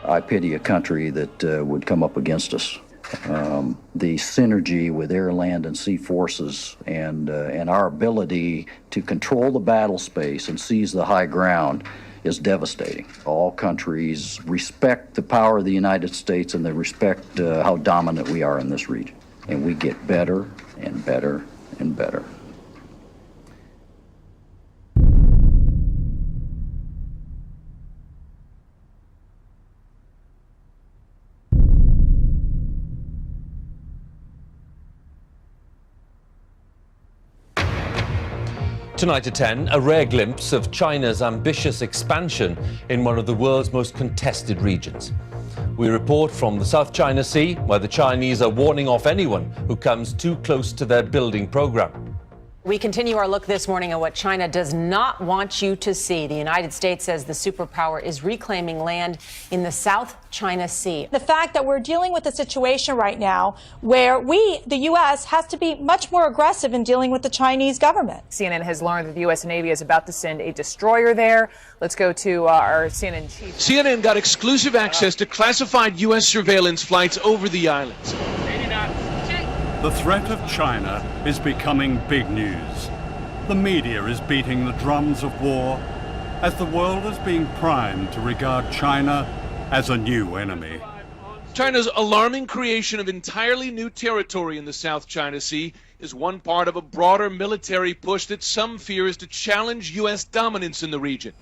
I pity a country that would come up against us. The synergy with air, land, and sea forces and our ability to control the battle space and seize the high ground is devastating. All countries respect the power of the United States and they respect how dominant we are in this region. And we get better and better and better. Tonight at 10, a rare glimpse of China's ambitious expansion in one of the world's most contested regions. We report from the South China Sea, where the Chinese are warning off anyone who comes too close to their building program. We continue our look this morning at what China does not want you to see. The United States says the superpower is reclaiming land in the South China Sea. The fact that we're dealing with a situation right now where the U.S., has to be much more aggressive in dealing with the Chinese government. CNN has learned that the U.S. Navy is about to send a destroyer there. Let's go to our CNN chief. CNN got exclusive access to classified U.S. surveillance flights over the islands. The threat of China is becoming big news. The media is beating the drums of war as the world is being primed to regard China as a new enemy. China's alarming creation of entirely new territory in the South China Sea is one part of a broader military push that some fear is to challenge U.S. dominance in the region.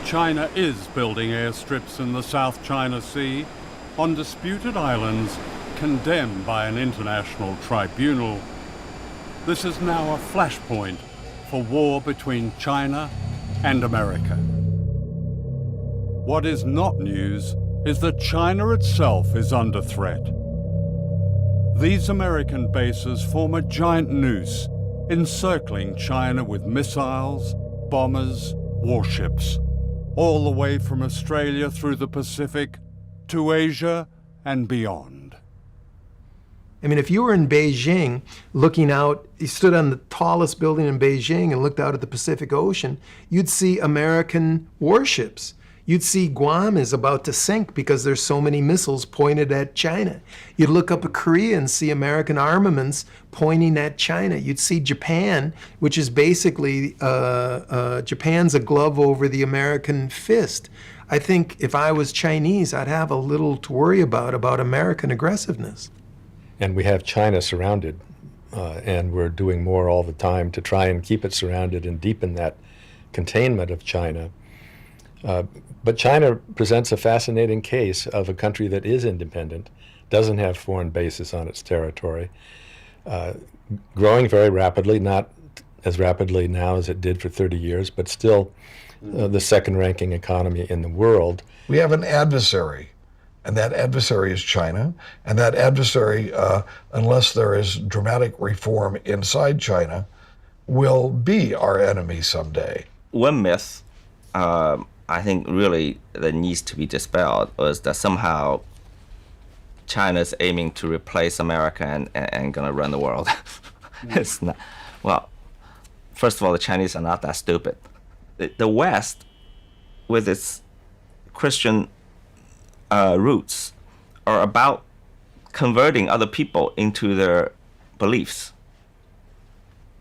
China is building airstrips in the South China Sea on disputed islands condemned by an international tribunal. This is now a flashpoint for war between China and America. What is not news is that China itself is under threat. These American bases form a giant noose encircling China with missiles, bombers, warships, all the way from Australia through the Pacific to Asia and beyond. I mean, if you were in Beijing looking out, you stood on the tallest building in Beijing and looked out at the Pacific Ocean, you'd see American warships. You'd see Guam is about to sink because there's so many missiles pointed at China. You'd look up at Korea and see American armaments pointing at China. You'd see Japan, which is basically, Japan's a glove over the American fist. I think if I was Chinese, I'd have a little to worry about American aggressiveness. And we have China surrounded, and we're doing more all the time to try and keep it surrounded and deepen that containment of China. But China presents a fascinating case of a country that is independent, doesn't have foreign bases on its territory, growing very rapidly, not as rapidly now as it did for 30 years, but still the second-ranking economy in the world. We have an adversary. And that adversary is China. And that adversary, unless there is dramatic reform inside China, will be our enemy someday. One myth, I think really that needs to be dispelled was that somehow China's aiming to replace America and gonna run the world. It's not. Well, first of all, the Chinese are not that stupid. The West, with its Christian roots, are about converting other people into their beliefs.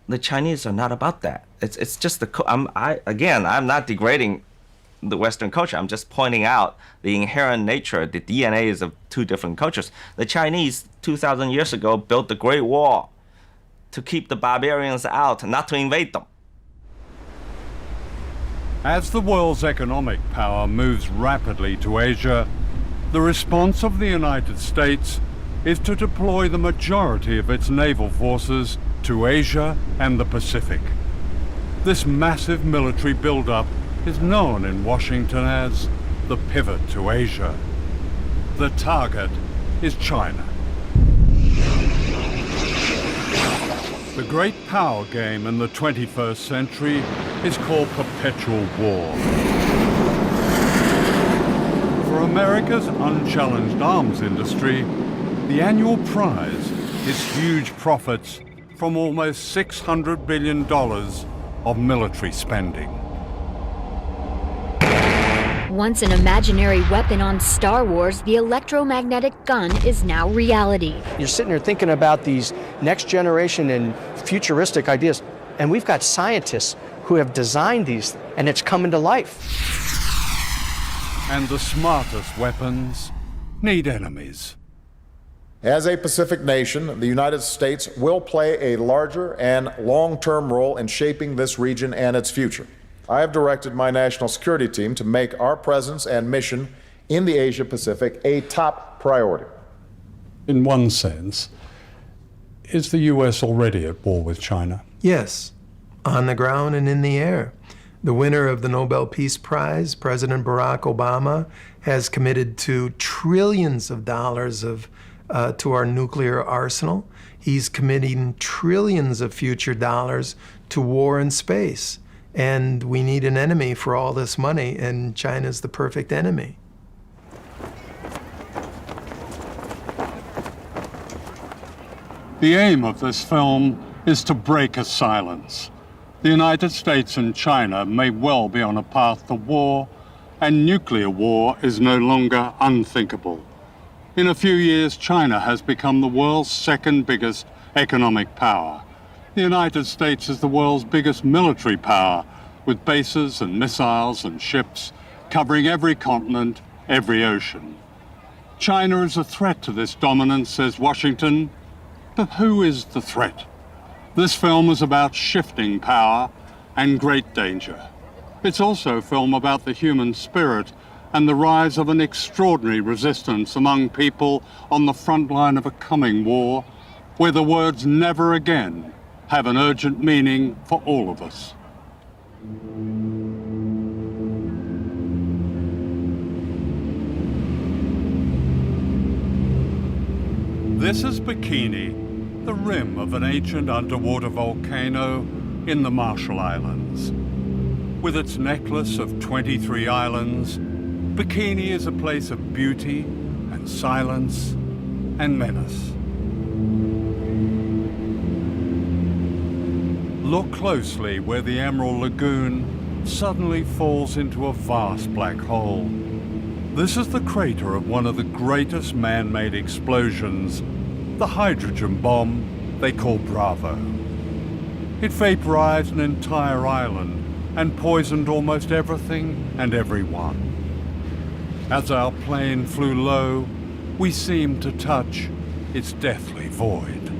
The Chinese are not about that. It's just I'm not degrading the Western culture. I'm just pointing out the inherent nature, the DNAs of two different cultures. The Chinese 2,000 years ago built the Great Wall to keep the barbarians out, not to invade them. As the world's economic power moves rapidly to Asia, the response of the United States is to deploy the majority of its naval forces to Asia and the Pacific. This massive military buildup is known in Washington as the pivot to Asia. The target is China. The great power game in the 21st century is called perpetual war. For America's unchallenged arms industry, the annual prize is huge profits from almost $600 billion of military spending. Once an imaginary weapon on Star Wars, the electromagnetic gun is now reality. You're sitting there thinking about these next generation and futuristic ideas, and we've got scientists who have designed these, and it's coming to life. And the smartest weapons need enemies. As a Pacific nation, the United States will play a larger and long-term role in shaping this region and its future. I have directed my national security team to make our presence and mission in the Asia-Pacific a top priority. In one sense, is the US already at war with China? Yes, on the ground and in the air. The winner of the Nobel Peace Prize, President Barack Obama, has committed to trillions of dollars to our nuclear arsenal. He's committing trillions of future dollars to war in space. And we need an enemy for all this money, and China's the perfect enemy. The aim of this film is to break a silence. The United States and China may well be on a path to war, and nuclear war is no longer unthinkable. In a few years, China has become the world's second biggest economic power. The United States is the world's biggest military power, with bases and missiles and ships covering every continent, every ocean. China is a threat to this dominance, says Washington. But who is the threat? This film is about shifting power and great danger. It's also a film about the human spirit and the rise of an extraordinary resistance among people on the front line of a coming war, where the words "never again" have an urgent meaning for all of us. This is Bikini, the rim of an ancient underwater volcano in the Marshall Islands. With its necklace of 23 islands, Bikini is a place of beauty and silence and menace. Look closely where the Emerald Lagoon suddenly falls into a vast black hole. This is the crater of one of the greatest man-made explosions, the hydrogen bomb they call Bravo. It vaporized an entire island and poisoned almost everything and everyone. As our plane flew low, we seemed to touch its deathly void.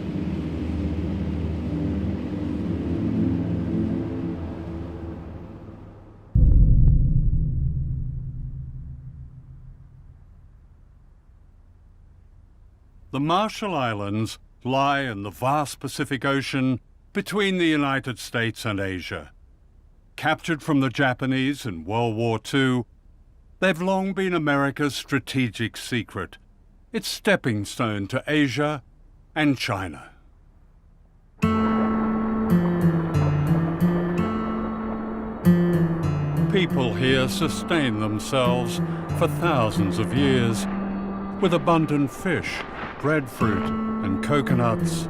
The Marshall Islands lie in the vast Pacific Ocean between the United States and Asia. Captured from the Japanese in World War II, they've long been America's strategic secret, its stepping stone to Asia and China. People here sustain themselves for thousands of years with abundant fish, breadfruit, and coconuts.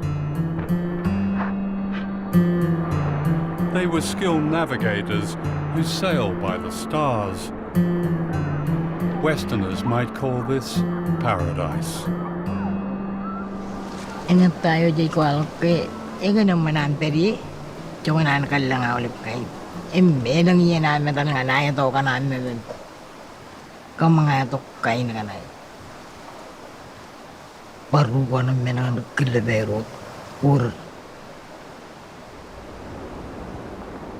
They were skilled navigators who sail by the stars. Westerners might call this paradise. Ingat tayo di kualke, naman anteri, jangan ka lang olip kay. Lang yan namin tanang anay to kanan namin. Mga to kay na kanay. Baru ko naman ang kilabero or.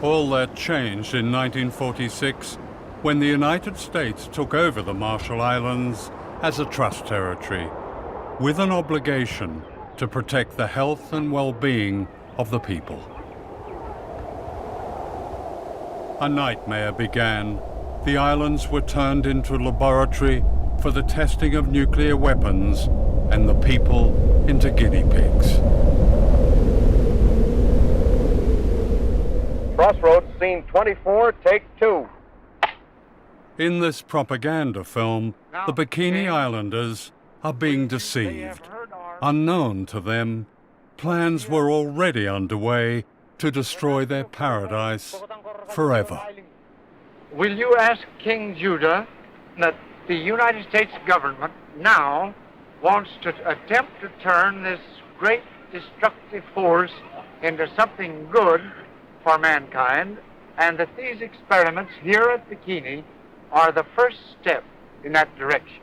All that changed in 1946 when the United States took over the Marshall Islands as a trust territory, with an obligation to protect the health and well-being of the people. A nightmare began. The islands were turned into a laboratory for the testing of nuclear weapons and the people into guinea pigs. Crossroads, scene 24, take 2. In this propaganda film, the Bikini Islanders are being deceived. Unknown to them, plans were already underway to destroy their paradise forever. will you ask King Judah that the United States government now wants to attempt to turn this great destructive force into something good for mankind, and that these experiments here at Bikini are the first step in that direction?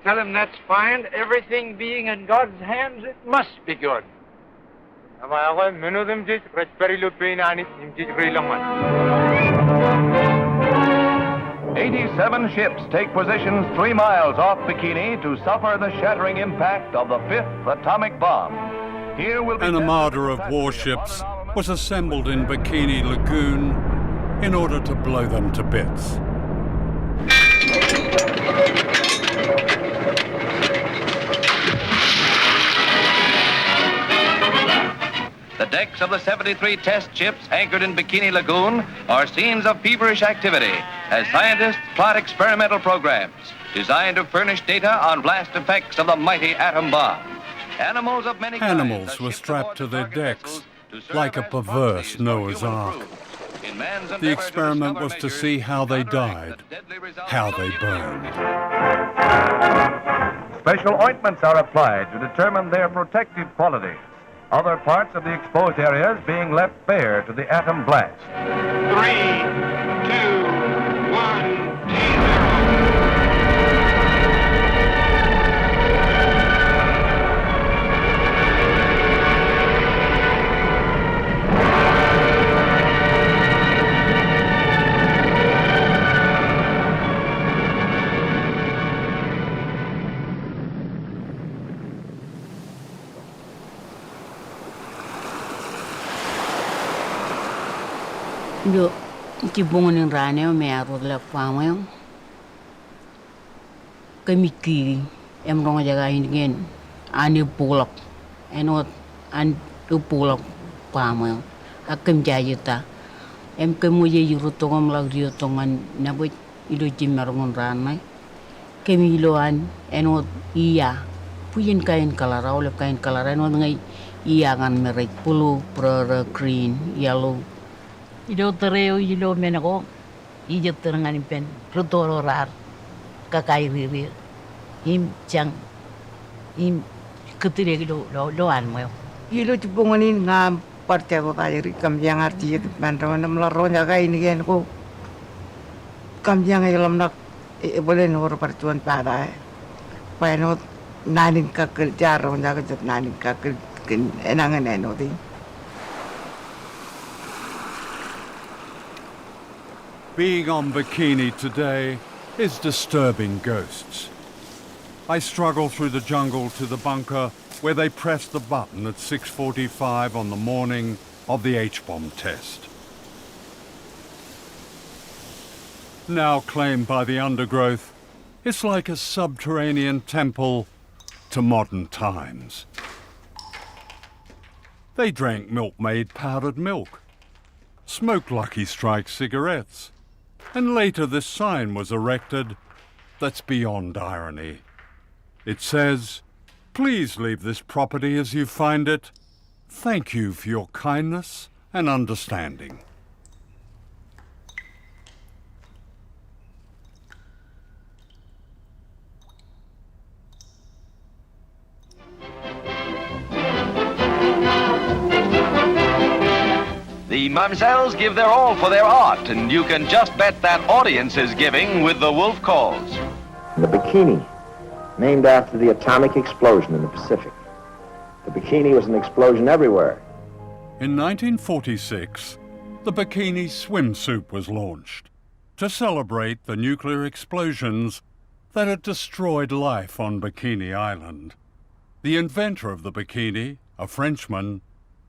Tell him that's fine. Everything being in God's hands, it must be good. 87 ships take positions 3 miles off Bikini to suffer the shattering impact of the 5th atomic bomb. Here will be An armada of warships was assembled in Bikini Lagoon in order to blow them to bits. The decks of the 73 test ships anchored in Bikini Lagoon are scenes of feverish activity as scientists plot experimental programs designed to furnish data on blast effects of the mighty atom bomb. Animals of many Animals were strapped to their decks like a perverse Noah's Ark. The experiment was to see how they died, how they burned. Special ointments are applied to determine their protective qualities. Other parts of the exposed areas being left bare to the atom blast. 3, 2, 1. Yo, ci bongonin rane me aro la kwamwe. Kami ki em rong jaga ingin ani pulak. Enot an tu pulak kwamwe. Akem jayuta. Em kemu ye yuru tongam lag rio tongan nabut ilo jimarong rane. Kami loan enot iya. Puyin kain kalara oleh kain kalara enot ngai iya ngan merek pulu pro green yellow. Ilo tereo ilo menako ijo terangan pen rutoro rar kakai riri im chang im ketire lo an mo ilo cipongani ngam parte ko kali kam yang arti bantaman melaro jaga ini kan ko kam yang ilam nak boleh nor percuan pada pano nanin kakil jaro jaga jat nanin kakil enangan enoti. Being on Bikini today is disturbing ghosts. I struggle through the jungle to the bunker where they pressed the button at 6:45 on the morning of the H-bomb test. Now claimed by the undergrowth, it's like a subterranean temple to modern times. They drank milk-made powdered milk, smoked Lucky Strike cigarettes, and later this sign was erected that's beyond irony. It says, "Please leave this property as you find it. Thank you for your kindness and understanding." The Mamsells give their all for their art, and you can just bet that audience is giving with the wolf calls. The Bikini, named after the atomic explosion in the Pacific. The Bikini was an explosion everywhere. In 1946, the Bikini swimsuit was launched to celebrate the nuclear explosions that had destroyed life on Bikini Island. The inventor of the Bikini, a Frenchman,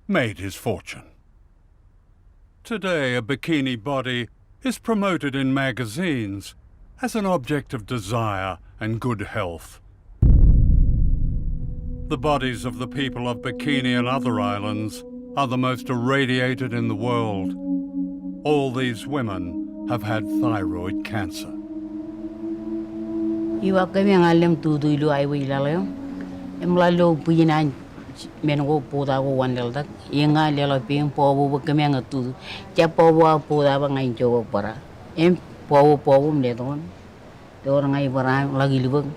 made his fortune. Today, a bikini body is promoted in magazines as an object of desire and good health. The bodies of the people of Bikini and other islands are the most irradiated in the world. All these women have had thyroid cancer. Iwa kami ang alam tudo ilo ay wilalay. Emlalo puyinan mengo poda go wandel dak yenga lelo ping pobu kemenga tu ja pobu poda ba ngai jogo para pobu mledon te orang ngai bara lagi libeng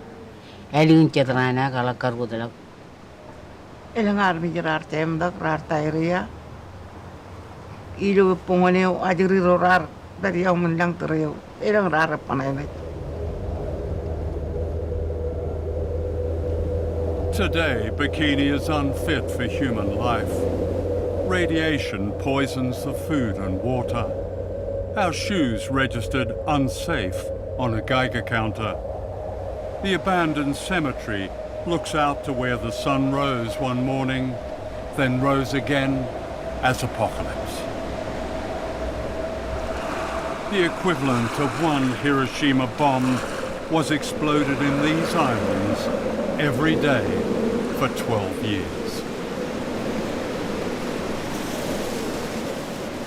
elin cetrana kala kargo delak Elangar mi gerar tem dak rar tairia. Ilu pongoneo ajuri rorar dari yang mendang tereu. Elang rar panai. Today, bikini is unfit for human life. Radiation poisons the food and water. Our shoes registered unsafe on a Geiger counter. The abandoned cemetery looks out to where the sun rose one morning, then rose again as apocalypse. The equivalent of one Hiroshima bomb was exploded in these islands every day for 12 years.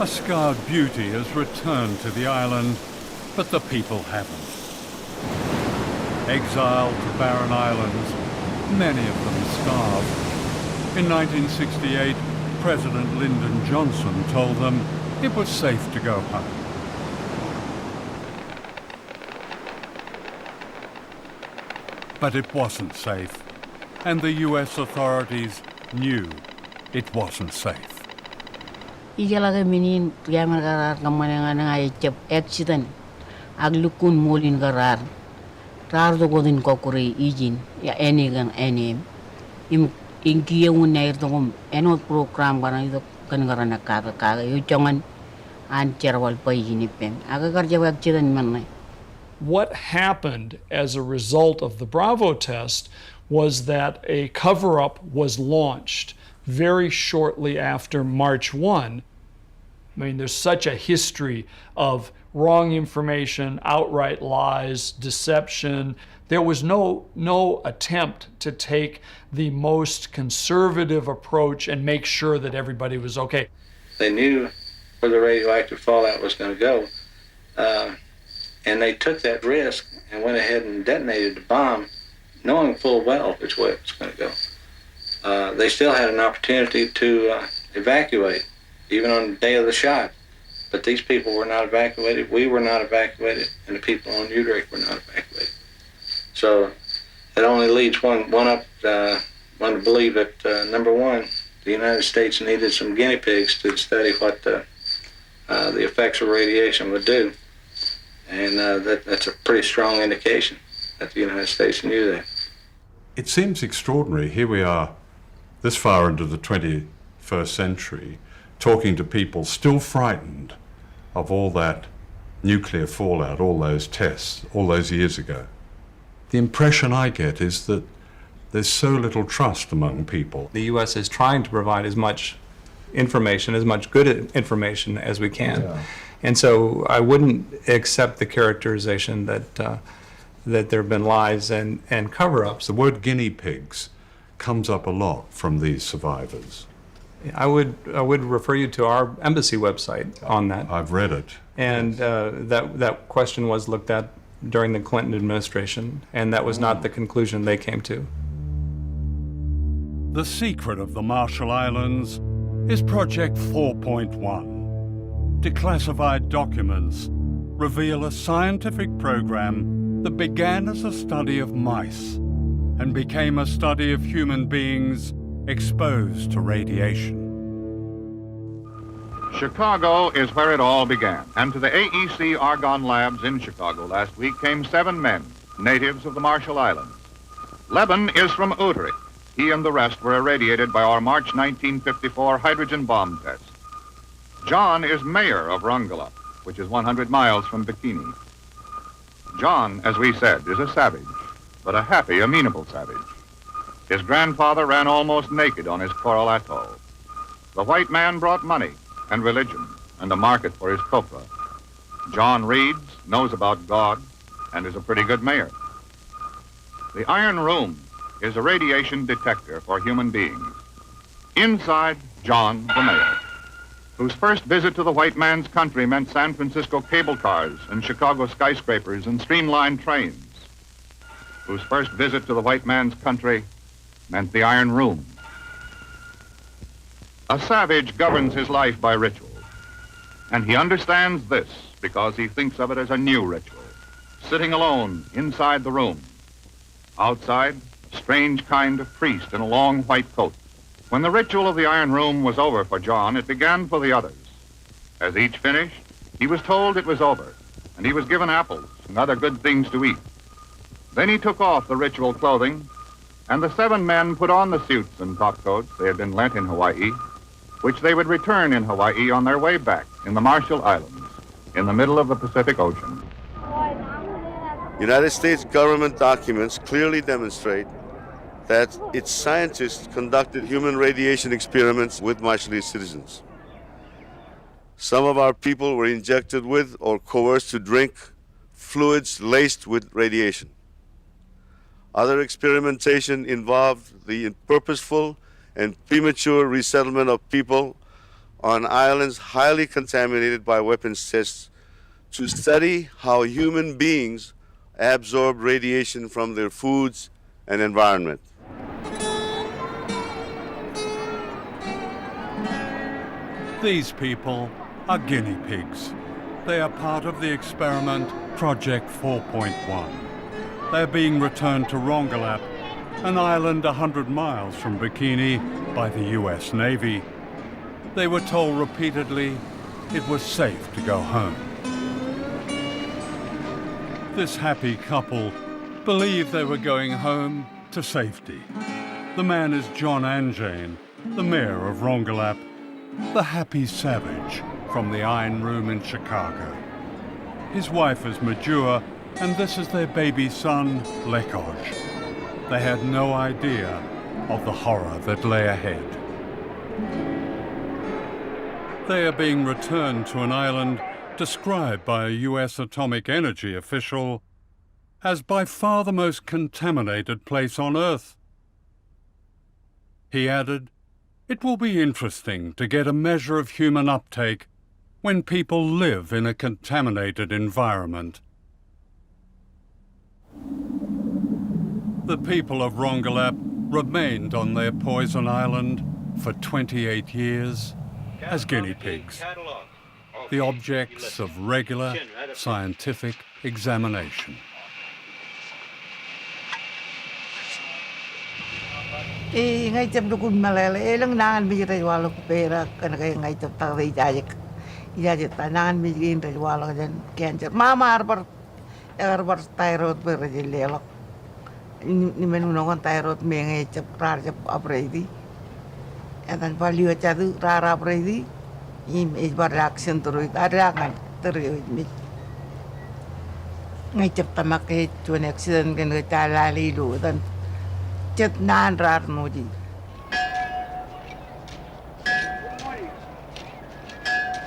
A scarred beauty has returned to the island, but the people haven't. Exiled to barren islands, many of them starved. In 1968, President Lyndon Johnson told them it was safe to go home. But it wasn't safe, and the US authorities knew it wasn't safe. Ijala ke minin priamar karar kamane ngai chep accident aglukun molin karar rar do godin kokuri ijin ya enigan enim im inkiye unnair to enot program kana ido kan karana ka yu chongan an cherwal payini pen aga karja accident manne. What happened as a result of the Bravo test was that a cover-up was launched very shortly after March 1. I mean, there's such a history of wrong information, outright lies, deception. There was no attempt to take the most conservative approach and make sure that everybody was okay. They knew where the radioactive fallout was going to go. And they took that risk and went ahead and detonated the bomb, knowing full well which way it was going to go. They still had an opportunity to evacuate, even on the day of the shot. But these people were not evacuated, we were not evacuated, and the people on Utrecht were not evacuated. So it only leads one to believe that, number one, the United States needed some guinea pigs to study what the effects of radiation would do. And that's a pretty strong indication that the United States knew that. It seems extraordinary. Here we are, this far into the 21st century, talking to people still frightened of all that nuclear fallout, all those tests, all those years ago. The impression I get is that there's so little trust among people. The U.S. is trying to provide as much information, as much good information as we can. Yeah. And so I wouldn't accept the characterization that that there have been lies and cover-ups. The word guinea pigs comes up a lot from these survivors. I would refer you to our embassy website on that. I've read it. And that question was looked at during the Clinton administration, and that was not the conclusion they came to. The secret of the Marshall Islands is Project 4.1. Declassified documents reveal a scientific program that began as a study of mice and became a study of human beings exposed to radiation. Chicago is where it all began, and to the AEC Argonne Labs in Chicago last week came 7 men, natives of the Marshall Islands. Leben is from Utrecht. He and the rest were irradiated by our March 1954 hydrogen bomb test. John is mayor of Rongelap, which is 100 miles from Bikini. John, as we said, is a savage, but a happy, amenable savage. His grandfather ran almost naked on his coral atoll. The white man brought money and religion and a market for his copra. John reads, knows about God, and is a pretty good mayor. The Iron Room is a radiation detector for human beings. Inside, John, the mayor, whose first visit to the white man's country meant San Francisco cable cars and Chicago skyscrapers and streamlined trains, whose first visit to the white man's country meant the Iron Room. A savage governs his life by ritual, and he understands this because he thinks of it as a new ritual, sitting alone inside the room. Outside, a strange kind of priest in a long white coat. When the ritual of the Iron Room was over for John, it began for the others. As each finished, he was told it was over, and he was given apples and other good things to eat. Then he took off the ritual clothing, and the 7 men put on the suits and topcoats they had been lent in Hawaii, which they would return in Hawaii on their way back in the Marshall Islands, in the middle of the Pacific Ocean. United States government documents clearly demonstrate that its scientists conducted human radiation experiments with Marshallese citizens. Some of our people were injected with or coerced to drink fluids laced with radiation. Other experimentation involved the purposeful and premature resettlement of people on islands highly contaminated by weapons tests to study how human beings absorb radiation from their foods and environment. These people are guinea pigs. They are part of the experiment Project 4.1. They're being returned to Rongelap, an island 100 miles from Bikini, by the US Navy. They were told repeatedly it was safe to go home. This happy couple believed they were going home to safety. The man is John and Jane, the mayor of Rongelap, the happy savage from the Iron Room in Chicago. His wife is Majua, and this is their baby son, Lekoj. They had no idea of the horror that lay ahead. They are being returned to an island described by a US atomic energy official as by far the most contaminated place on Earth. He added, "It will be interesting to get a measure of human uptake when people live in a contaminated environment." The people of Rongelap remained on their poison island for 28 years as guinea pigs, the objects of regular scientific examination. Ngay chập dukun malele lang nangan bijay walo pera kana kay ngay chap taray jajik tanangan bijay walo jan cancer mama arbar thyroid pera jilelok ni menunongan thyroid me ngay chap rar chap apredi etan value chadu rar apredi im isbar reaction turuit adakan turuit mi ngay chap tamak ke chuan accident kan talali lu tan chet nan rar noji.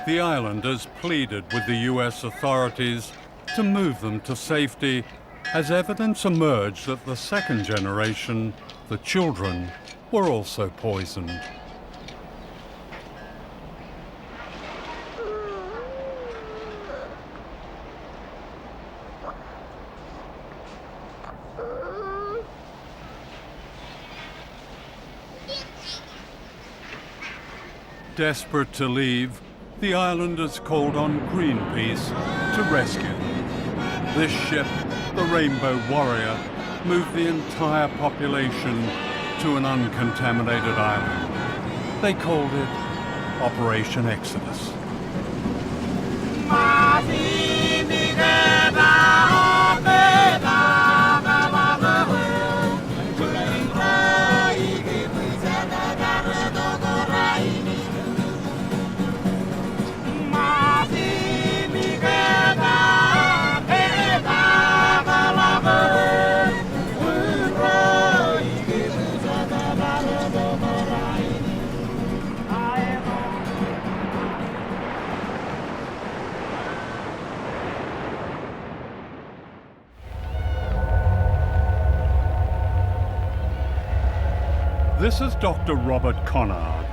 The islanders pleaded with the US authorities to move them to safety as evidence emerged that the second generation, the children, were also poisoned. Desperate to leave, the islanders called on Greenpeace to rescue them. This ship, the Rainbow Warrior, moved the entire population to an uncontaminated island. They called it Operation Exodus. This is Dr. Robert Conard,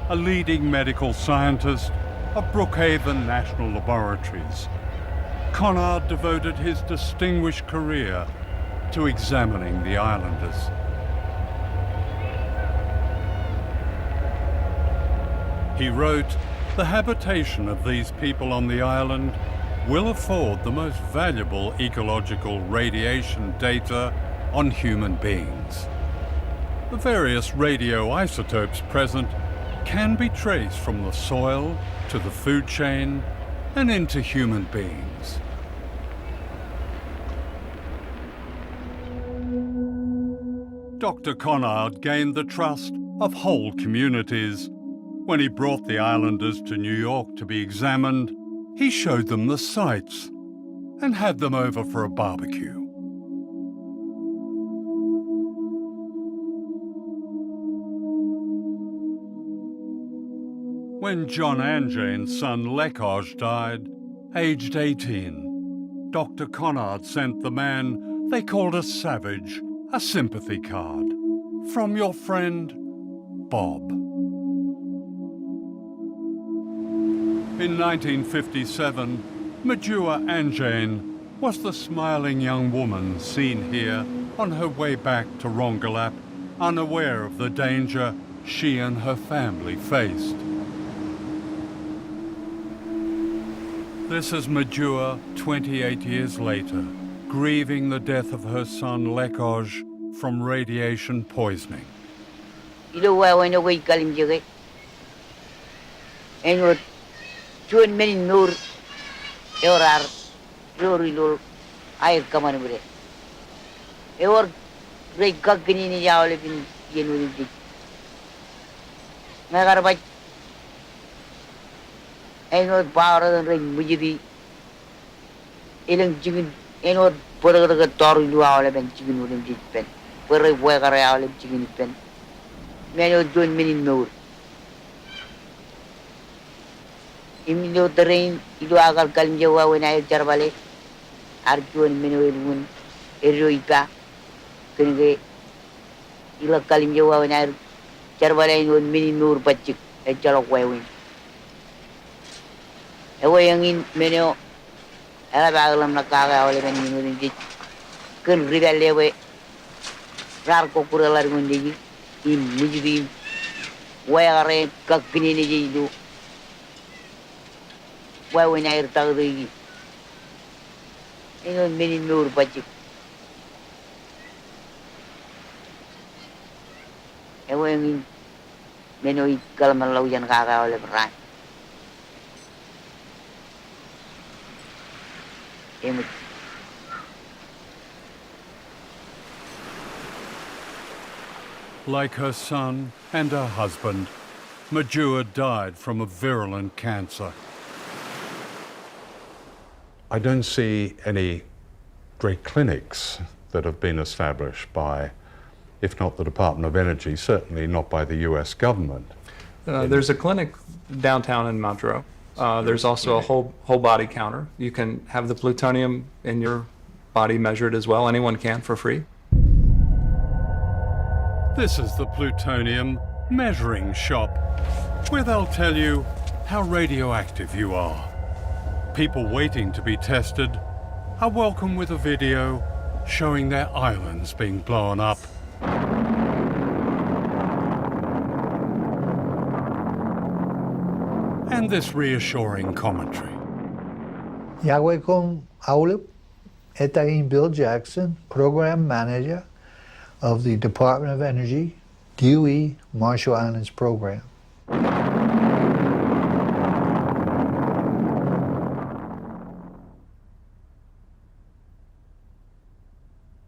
a leading medical scientist of Brookhaven National Laboratories. Conard devoted his distinguished career to examining the islanders. He wrote, "The habitation of these people on the island will afford the most valuable ecological radiation data on human beings. The various radioisotopes present can be traced from the soil to the food chain and into human beings." Dr. Conard gained the trust of whole communities. When he brought the islanders to New York to be examined, he showed them the sights and had them over for a barbecue. When John and Jane's son Lekoj died, aged 18, Dr. Conard sent the man they called a savage a sympathy card from your friend, Bob. In 1957, Majua Anjane was the smiling young woman seen here on her way back to Rongelap, unaware of the danger she and her family faced. This is Majua 28 years later, grieving the death of her son Lekoj from radiation poisoning. Tuan meni nur eurar lor air kamar bere eor rei gagni ni jawle bin yenu ni nagar baj enor power rei mujidi ilang jigin enor peraga toru lu awle ben jigin ulim jit pen pere buega awle jigin pen meni tuan meni nur Imilo terrain itu agar kalim jawa when I jarbale arjuan minuun eroipa kenge ila kalim jawa when I jarbale nun mini nur pacik jalok wewin ewe yang in menyo ala bagalam nakaga oleh ben minuun jik ken ribale we rar ko kuralar ngundi in mujidi wayare kakini ni jidu why when I tell the you know many nur budget and when many kalaman yan kaka ole beran Like her son and her husband, Majua died from a virulent cancer. I don't see any great clinics that have been established by, if not the Department of Energy, certainly not by the US government. There's a clinic downtown in Mount there's also a whole body counter. You can have the plutonium in your body measured as well. Anyone can for free. This is the plutonium measuring shop, where they'll tell you how radioactive you are. People waiting to be tested are welcome with a video showing their islands being blown up. And this reassuring commentary. Yahwehkom Aulip, Etaim Bill Jackson, Program Manager of the Department of Energy, DOE Marshall Islands Program.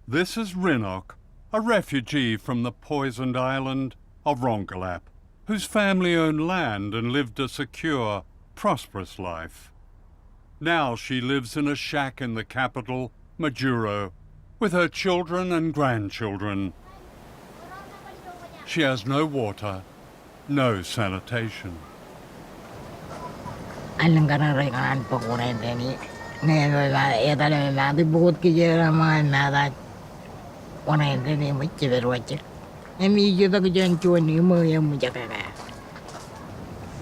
This is Rinok, a refugee from the poisoned island of Rongelap, whose family owned land and lived a secure, prosperous life. Now she lives in a shack in the capital, Majuro, with her children and grandchildren. She has no water, no sanitation.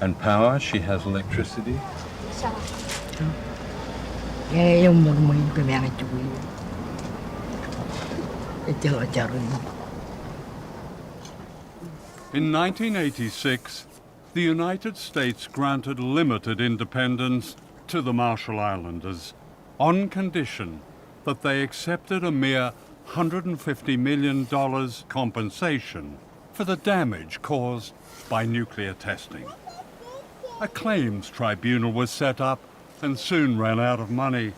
And power, she has electricity? In 1986, the United States granted limited independence to the Marshall Islanders on condition that they accepted a mere $150 million compensation for the damage caused by nuclear testing. A claims tribunal was set up and soon ran out of money.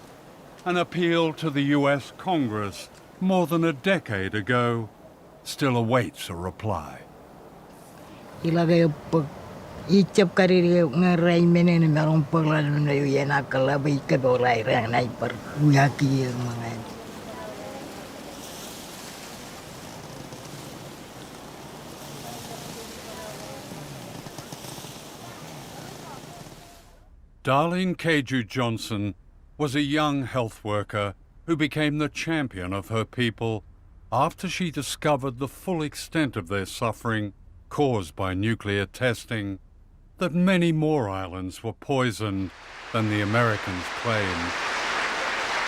An appeal to the US Congress more than a decade ago still awaits a reply. Icap kariri ngarai menen merong paglalu na yuya nakalabay ka bolay rang na ipar uyaki mga. Darlene Keju Johnson was a young health worker who became the champion of her people after she discovered the full extent of their suffering caused by nuclear testing, that many more islands were poisoned than the Americans claimed.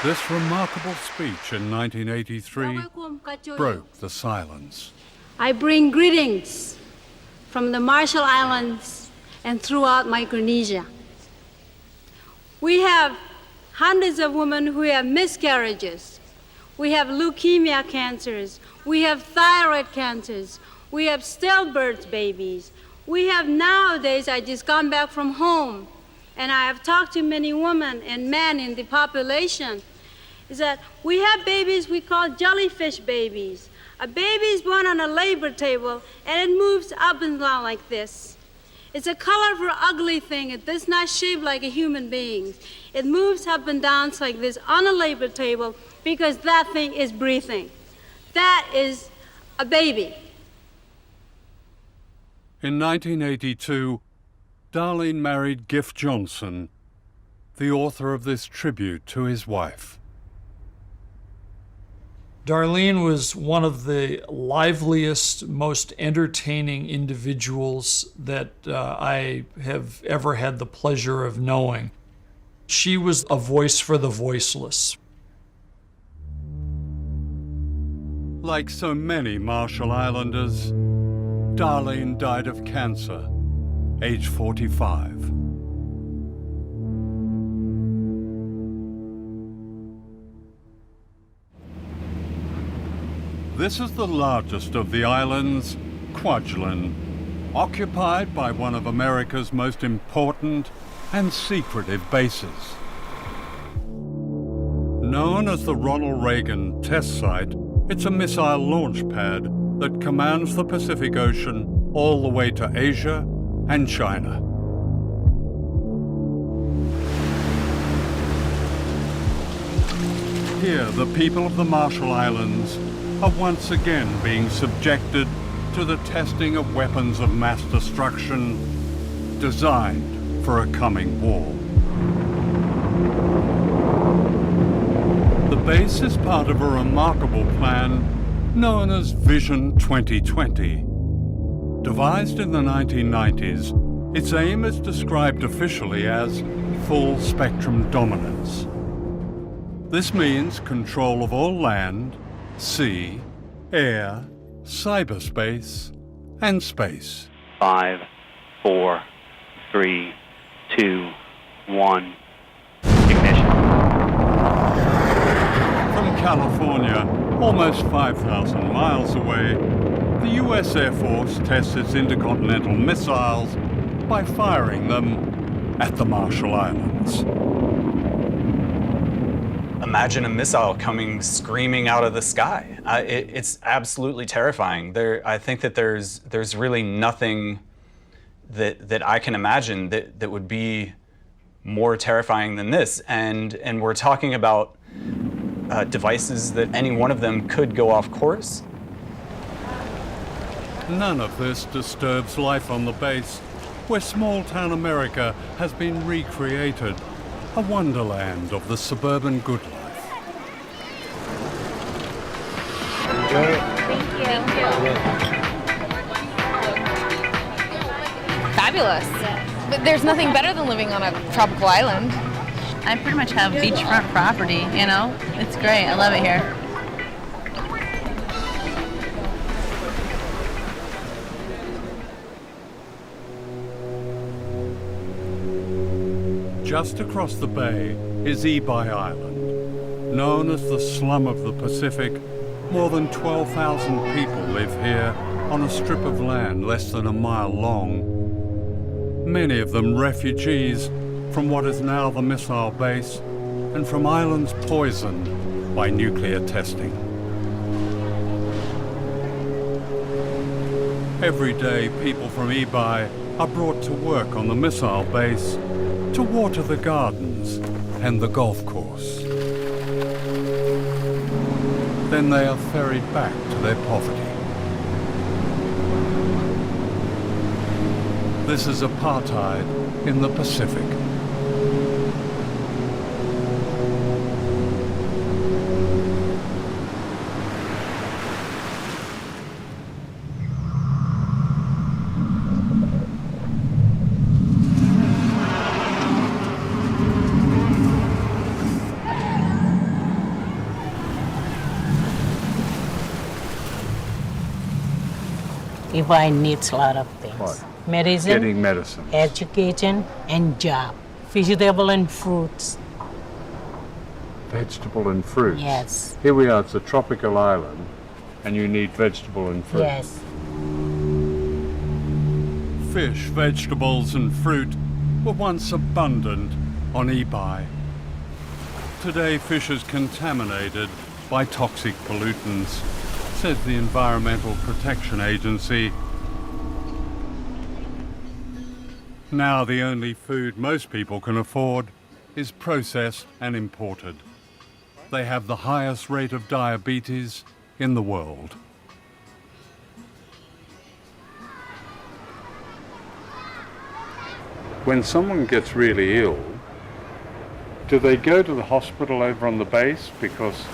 This remarkable speech in 1983 broke the silence. I bring greetings from the Marshall Islands and throughout Micronesia. We have hundreds of women who have miscarriages. We have leukemia cancers. We have thyroid cancers. We have stillbirth babies. We have nowadays, I just gone back from home, and I have talked to many women and men in the population, is that we have babies we call jellyfish babies. A baby is born on a labor table, and it moves up and down like this. It's a colorful, ugly thing. It does not shape like a human being. It moves up and down like this on a labor table because that thing is breathing. That is a baby. In 1982, Darlene married Giff Johnson, the author of this tribute to his wife. Darlene was one of the liveliest, most entertaining individuals that I have ever had the pleasure of knowing. She was a voice for the voiceless. Like so many Marshall Islanders, Darlene died of cancer, age 45. This is the largest of the islands, Kwajalein, occupied by one of America's most important and secretive bases. Known as the Ronald Reagan Test Site, it's a missile launch pad that commands the Pacific Ocean all the way to Asia and China. Here, the people of the Marshall Islands are once again being subjected to the testing of weapons of mass destruction designed for a coming war. The base is part of a remarkable plan known as Vision 2020. Devised in the 1990s, its aim is described officially as full spectrum dominance. This means control of all land, sea, air, cyberspace, and space. 5, 4, 3, 2, 1, ignition. From California, almost 5,000 miles away, the U.S. Air Force tests its intercontinental missiles by firing them at the Marshall Islands. Imagine a missile coming screaming out of the sky. It's absolutely terrifying. I think that there's really nothing that I can imagine that would be more terrifying than this. And we're talking about devices that any one of them could go off course. None of this disturbs life on the base, where small-town America has been recreated, a wonderland of the suburban good life. Fabulous. But there's nothing better than living on a tropical island. I pretty much have beachfront property, you know? It's great. I love it here. Just across the bay is Ibai Island. Known as the slum of the Pacific, more than 12,000 people live here on a strip of land less than a mile long. Many of them refugees from what is now the missile base and from islands poisoned by nuclear testing. Every day, people from Ibai are brought to work on the missile base to water the gardens and the golf course. Then they are ferried back to their poverty. This is apartheid in the Pacific. Ibai needs a lot of things. What? Medicine, Getting medicine. education, and job. Vegetable and fruits. Vegetable and fruits. Yes. Here we are, it's a tropical island, and you need vegetable and fruit. Yes. Fish, vegetables, and fruit were once abundant on Ibai. Today, fish is contaminated by toxic pollutants, says the Environmental Protection Agency. Now the only food most people can afford is processed and imported. They have the highest rate of diabetes in the world. When someone gets really ill, do they go to the hospital over on the base? Because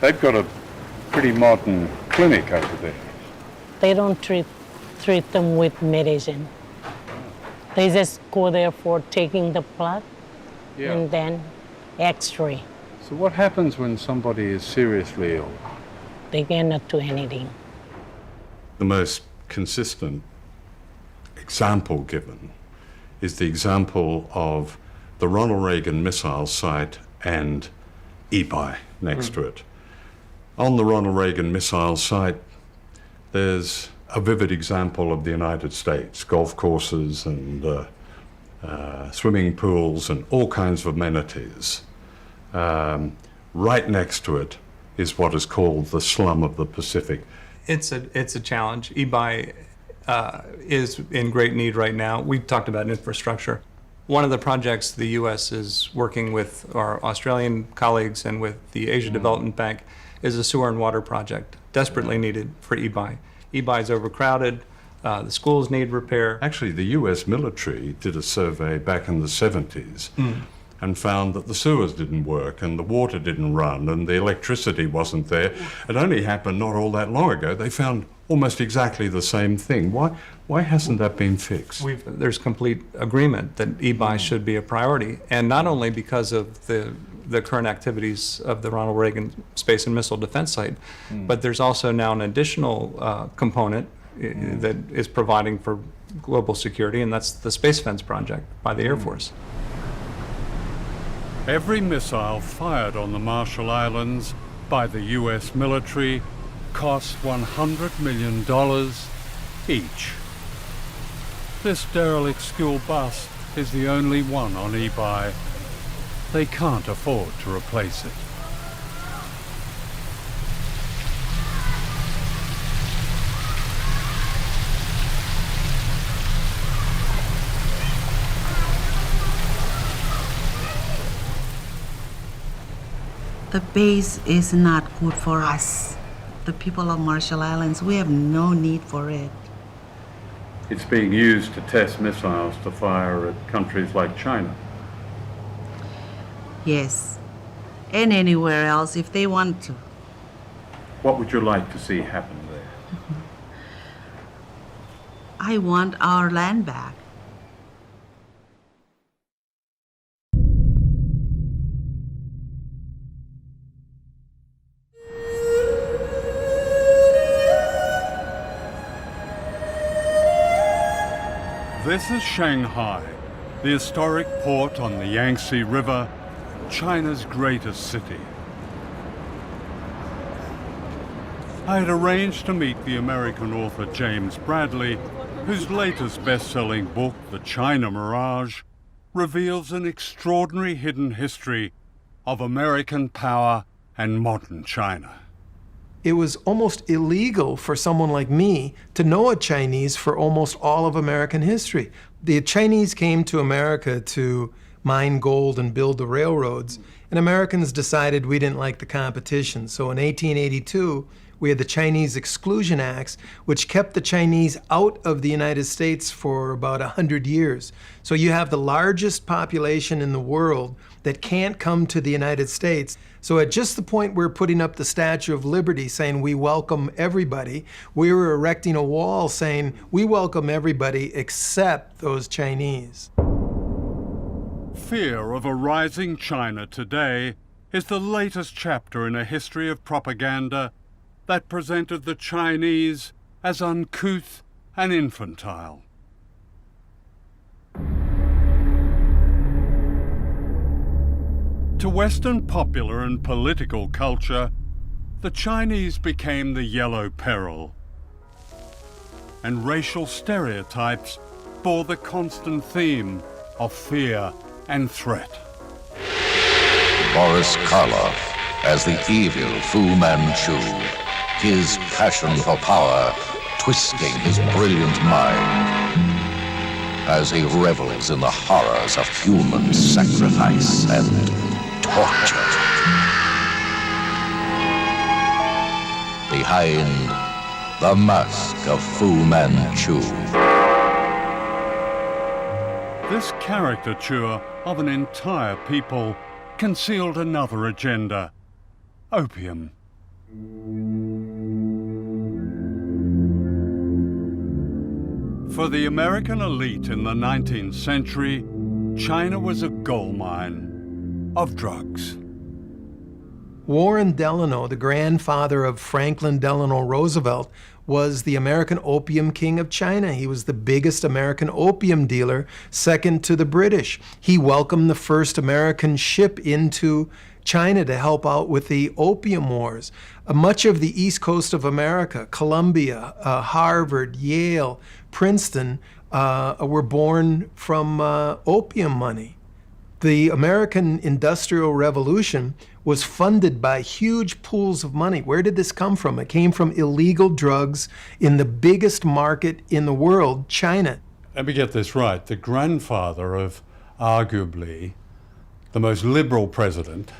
they've got a pretty modern clinic over there. They don't treat them with medicine. They just go there for taking the blood and then x-ray. So what happens when somebody is seriously ill? They cannot do anything. The most consistent example given is the example of the Ronald Reagan missile site and Ibai next to it. On the Ronald Reagan missile site, there's a vivid example of the United States, golf courses and swimming pools and all kinds of amenities. Right next to it is what is called the slum of the Pacific. It's a challenge. Ibai is in great need right now. We've talked about infrastructure. One of the projects the U.S. is working with our Australian colleagues and with the Asia Development Bank is a sewer and water project, desperately needed for Ibai. Ibai is overcrowded, the schools need repair. Actually, the U.S. military did a survey back in the 70s and found that the sewers didn't work and the water didn't run and the electricity wasn't there. It only happened not all that long ago. They found almost exactly the same thing. Why hasn't that been fixed? There's complete agreement that Ibai should be a priority, and not only because of the current activities of the Ronald Reagan Space and Missile Defense Site, but there's also now an additional component that is providing for global security, and that's the Space Fence project by the Air Force. Every missile fired on the Marshall Islands by the U.S. military costs $100 million each. This derelict school bus is the only one on Ibai. They can't afford to replace it. The base is not good for us. The people of Marshall Islands, we have no need for it. It's being used to test missiles to fire at countries like China. Yes, and anywhere else if they want to. What would you like to see happen there? I want our land back. This is Shanghai, the historic port on the Yangtze River, China's greatest city. I had arranged to meet the American author James Bradley, whose latest best-selling book, The China Mirage, reveals an extraordinary hidden history of American power and modern China. It was almost illegal for someone like me to know a Chinese for almost all of American history. The Chinese came to America to mine gold and build the railroads, and Americans decided we didn't like the competition. So in 1882, we had the Chinese Exclusion Acts, which kept the Chinese out of the United States for about 100 years. So you have the largest population in the world that can't come to the United States. So at just the point we're putting up the Statue of Liberty saying we welcome everybody, we were erecting a wall saying we welcome everybody except those Chinese. Fear of a rising China today is the latest chapter in a history of propaganda that presented the Chinese as uncouth and infantile. To Western popular and political culture, the Chinese became the yellow peril, and racial stereotypes bore the constant theme of fear and threat. Boris Karloff as the evil Fu Manchu, his passion for power twisting his brilliant mind as he revels in the horrors of human sacrifice and torture. Behind the mask of Fu Manchu. This caricature of an entire people concealed another agenda: opium. For the American elite in the 19th century, China was a goldmine of drugs. Warren Delano, the grandfather of Franklin Delano Roosevelt, was the American opium king of China. He was the biggest American opium dealer, second to the British. He welcomed the first American ship into China to help out with the opium wars. Much of the east coast of America, Columbia, Harvard, Yale, Princeton, were born from opium money. The American Industrial Revolution was funded by huge pools of money. Where did this come from? It came from illegal drugs in the biggest market in the world, China. Let me get this right. The grandfather of arguably the most liberal president,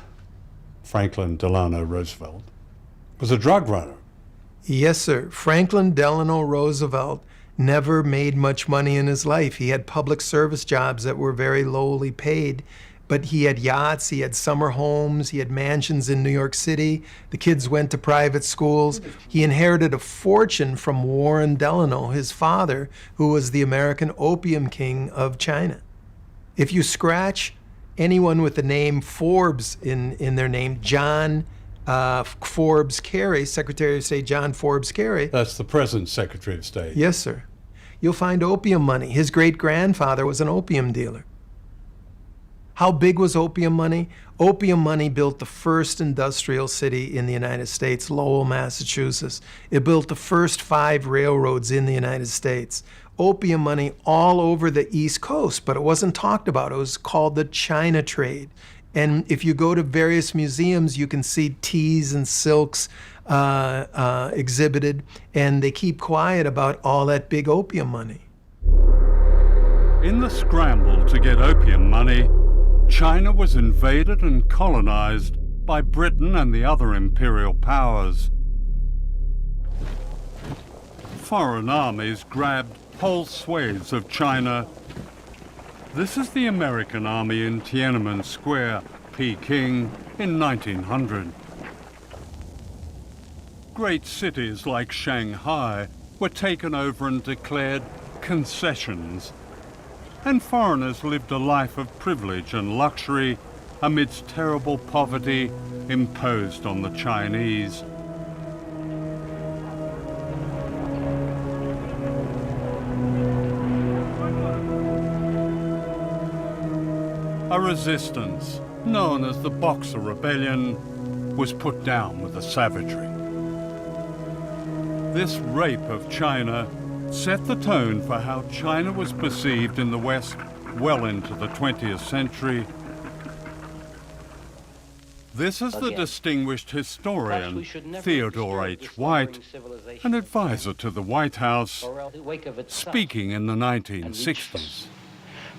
Franklin Delano Roosevelt, was a drug runner. Yes, sir. Franklin Delano Roosevelt never made much money in his life. He had public service jobs that were very lowly paid, but he had yachts, he had summer homes, he had mansions in New York City. The kids went to private schools. He inherited a fortune from Warren Delano, his father, who was the American opium king of China. If you scratch anyone with the name Forbes in their name, John Forbes Carey, Secretary of State John Forbes Carey. That's the present Secretary of State. Yes, sir. You'll find opium money. His great-grandfather was an opium dealer. How big was opium money? Opium money built the first industrial city in the United States, Lowell, Massachusetts. It built the first 5 railroads in the United States. Opium money all over the East Coast, but it wasn't talked about. It was called the China trade. And if you go to various museums, you can see teas and silks exhibited, and they keep quiet about all that big opium money. In the scramble to get opium money, China was invaded and colonized by Britain and the other imperial powers. Foreign armies grabbed whole swathes of China. This is the American army in Tiananmen Square, Peking, in 1900. Great cities like Shanghai were taken over and declared concessions, and foreigners lived a life of privilege and luxury amidst terrible poverty imposed on the Chinese. A resistance, known as the Boxer Rebellion, was put down with a savagery. This rape of China set the tone for how China was perceived in the West well into the 20th century. This is the distinguished historian Theodore H. White, an advisor to the White House, speaking in the 1960s.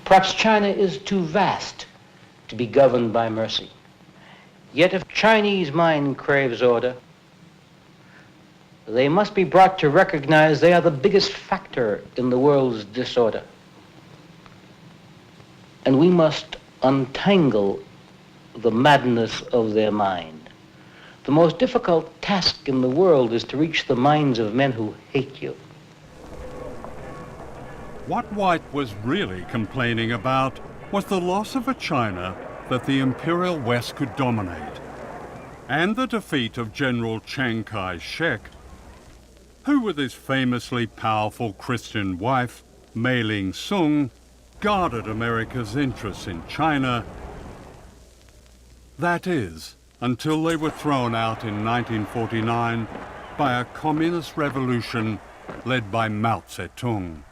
Perhaps China is too vast to be governed by mercy. Yet if Chinese mind craves order, they must be brought to recognize they are the biggest factor in the world's disorder. And we must untangle the madness of their mind. The most difficult task in the world is to reach the minds of men who hate you. What White was really complaining about was the loss of a China that the Imperial West could dominate, and the defeat of General Chiang Kai-shek, who with his famously powerful Christian wife, Mei Ling-sung, guarded America's interests in China. That is, until they were thrown out in 1949 by a communist revolution led by Mao Zedong.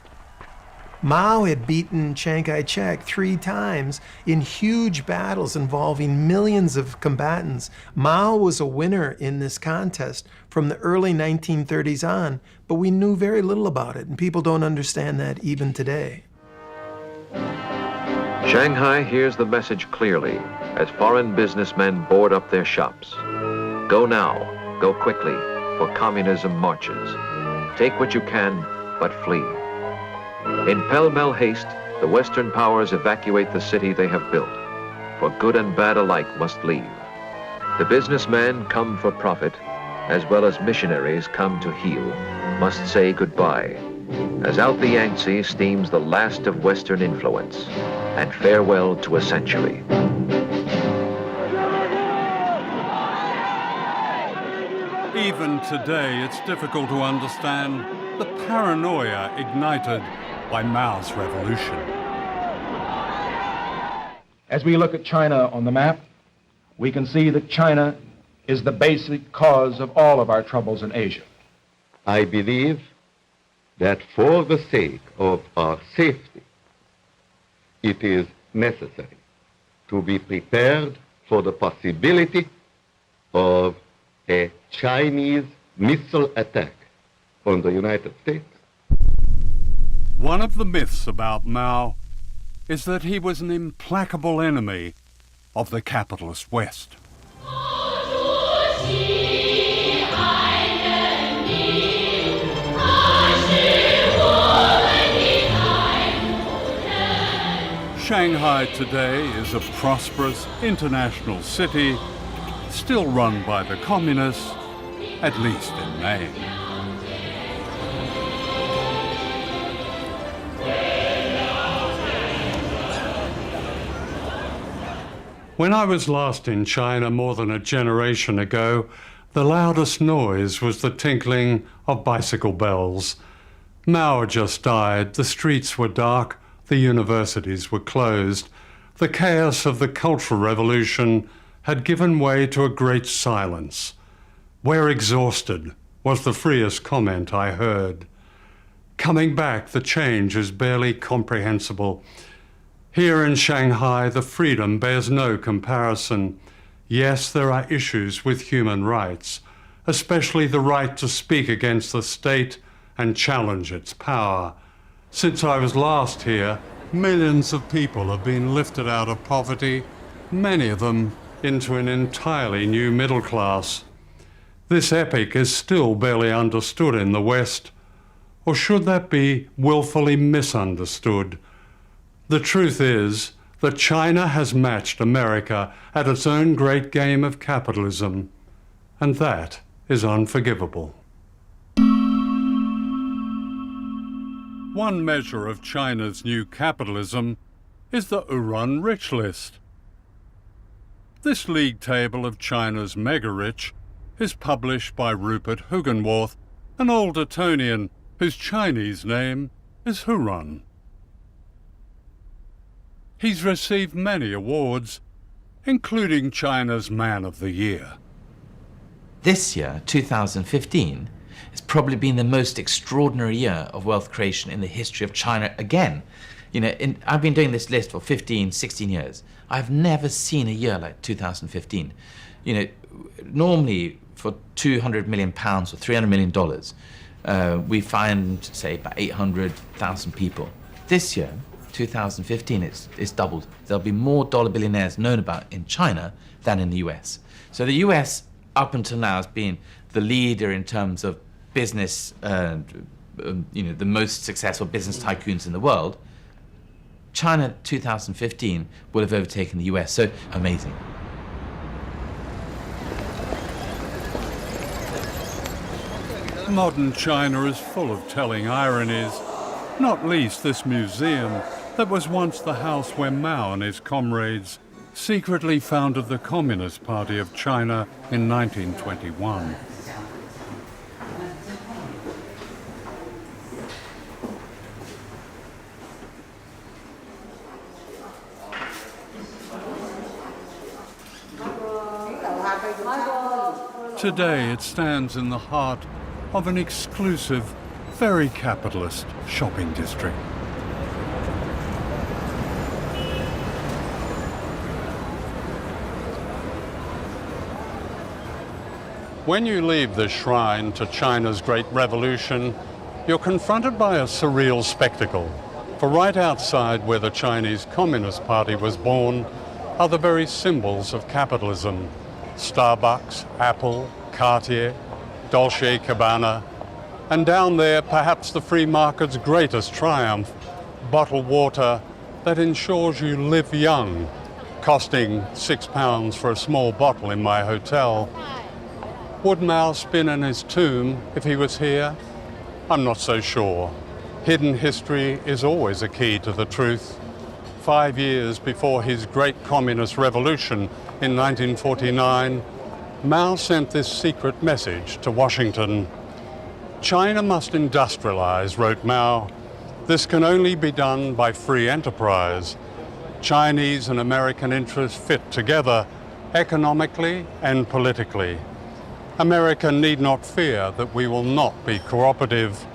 Mao had beaten Chiang Kai-shek 3 times in huge battles involving millions of combatants. Mao was a winner in this contest from the early 1930s on, but we knew very little about it, and people don't understand that even today. Shanghai hears the message clearly as foreign businessmen board up their shops. Go now, go quickly, for communism marches. Take what you can, but flee. In pell-mell haste, the Western powers evacuate the city they have built, for good and bad alike must leave. The businessmen come for profit, as well as missionaries come to heal, must say goodbye, as out the Yangtze steams the last of Western influence, and farewell to a century. Even today, it's difficult to understand the paranoia ignited by Mao's revolution. As we look at China on the map, we can see that China is the basic cause of all of our troubles in Asia. I believe that for the sake of our safety, it is necessary to be prepared for the possibility of a Chinese missile attack on the United States. One of the myths about Mao is that he was an implacable enemy of the capitalist West. Shanghai today is a prosperous international city, still run by the communists, at least in name. When I was last in China more than a generation ago, the loudest noise was the tinkling of bicycle bells. Mao had just died, the streets were dark, the universities were closed. The chaos of the Cultural Revolution had given way to a great silence. "We're exhausted," was the freest comment I heard. Coming back, the change is barely comprehensible. Here in Shanghai, the freedom bears no comparison. Yes, there are issues with human rights, especially the right to speak against the state and challenge its power. Since I was last here, millions of people have been lifted out of poverty, many of them into an entirely new middle class. This epic is still barely understood in the West, or should that be willfully misunderstood? The truth is that China has matched America at its own great game of capitalism, and that is unforgivable. One measure of China's new capitalism is the Uran Rich List. This league table of China's mega-rich is published by Rupert Hugenworth, an old Etonian whose Chinese name is Huron. He's received many awards, including China's Man of the Year. This year, 2015, has probably been the most extraordinary year of wealth creation in the history of China again. You know, I've been doing this list for 15, 16 years. I've never seen a year like 2015. You know, normally for £200 million or $300 million, we find, say, about 800,000 people. This year, 2015, it's doubled. There'll be more dollar billionaires known about in China than in the US. So the US, up until now, has been the leader in terms of business, you know, the most successful business tycoons in the world. China 2015 will have overtaken the US, so amazing. Modern China is full of telling ironies, not least this museum that was once the house where Mao and his comrades secretly founded the Communist Party of China in 1921. Today it stands in the heart of an exclusive, very capitalist shopping district. When you leave the shrine to China's Great Revolution, you're confronted by a surreal spectacle. For right outside where the Chinese Communist Party was born are the very symbols of capitalism. Starbucks, Apple, Cartier, Dolce & Gabbana, and down there perhaps the free market's greatest triumph, bottled water that ensures you live young, costing £6 for a small bottle in my hotel. Would Mao spin in his tomb if he was here? I'm not so sure. Hidden history is always a key to the truth. 5 years before his great communist revolution in 1949, Mao sent this secret message to Washington. China must industrialize, wrote Mao. This can only be done by free enterprise. Chinese and American interests fit together economically and politically. America need not fear that we will not be cooperative.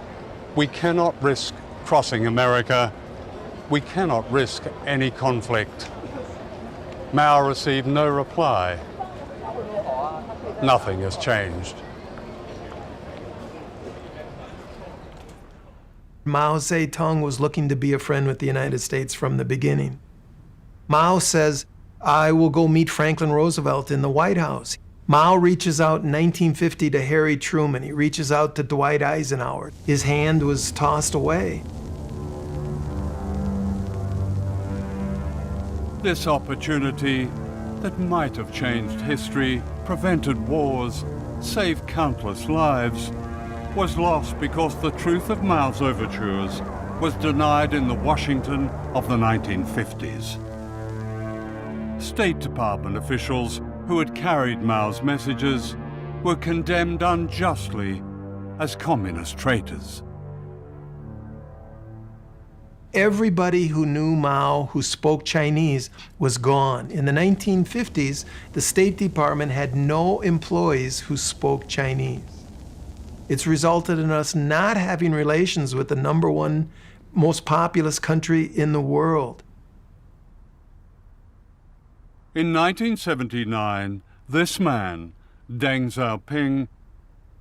We cannot risk crossing America. We cannot risk any conflict. Mao received no reply. Nothing has changed. Mao Zedong was looking to be a friend with the United States from the beginning. Mao says, I will go meet Franklin Roosevelt in the White House. Mao reaches out in 1950 to Harry Truman. He reaches out to Dwight Eisenhower. His hand was tossed away. This opportunity that might have changed history, prevented wars, saved countless lives, was lost because the truth of Mao's overtures was denied in the Washington of the 1950s. State Department officials who had carried Mao's messages were condemned unjustly as communist traitors. Everybody who knew Mao, who spoke Chinese, was gone. In the 1950s, the State Department had no employees who spoke Chinese. It's resulted in us not having relations with the #1 most populous country in the world. In 1979, this man, Deng Xiaoping,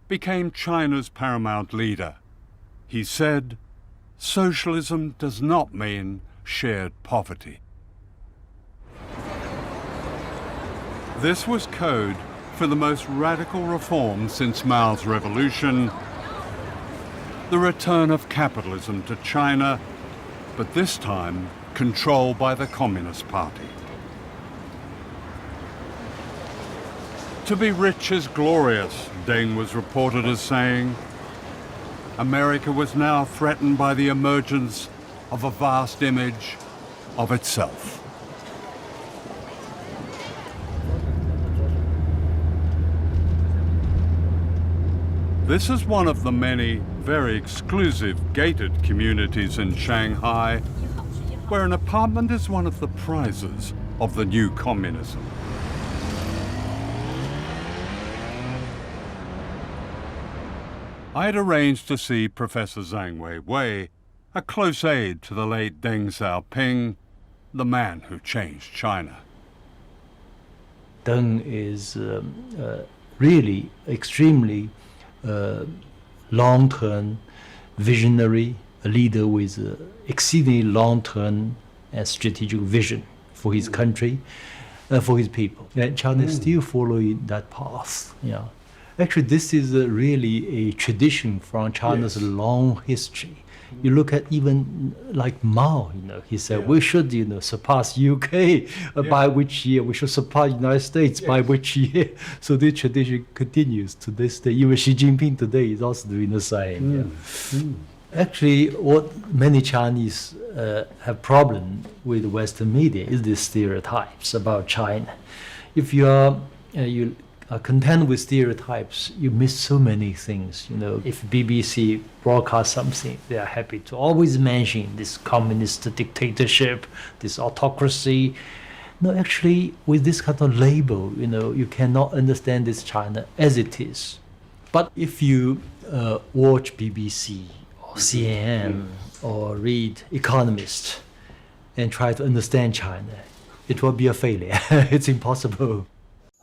became China's paramount leader. He said, socialism does not mean shared poverty. This was code for the most radical reform since Mao's revolution, the return of capitalism to China, but this time controlled by the Communist Party. To be rich is glorious, Deng was reported as saying. America was now threatened by the emergence of a vast image of itself. This is one of the many very exclusive gated communities in Shanghai. where an apartment is one of the prizes of the new communism. I had arranged to see Professor Zhang Weiwei, a close aide to the late Deng Xiaoping, the man who changed China. Deng is really extremely long-term visionary, a leader with exceedingly long-term and strategic vision for his country, for his people. And China is still following that path. Yeah. Actually, this is really a tradition from China's long history. You look at even like Mao, he said we should, surpass UK by which year, we should surpass United States by which year. So this tradition continues to this day. Even Xi Jinping today is also doing the same. Actually, what many Chinese have problem with Western media is the stereotypes about China. If you are content with stereotypes, you miss so many things. If BBC broadcasts something, they are happy to always mention this communist dictatorship, this autocracy. No, actually, with this kind of label, you cannot understand this China as it is. But if you watch BBC or CNN or read Economist and try to understand China, it will be a failure. It's impossible.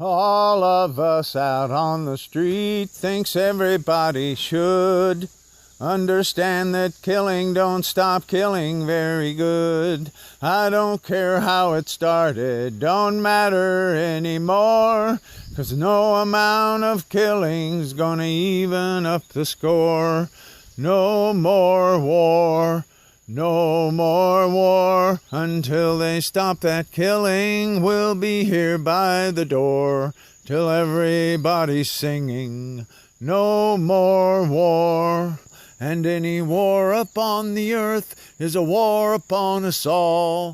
All of us out on the street thinks everybody should understand that killing don't stop killing very good. I don't care how it started, don't matter anymore, 'cause no amount of killing's gonna even up the score. No more war. No more war, until they stop that killing. We'll be here by the door, till everybody's singing, no more war. And any war upon the earth is a war upon us all.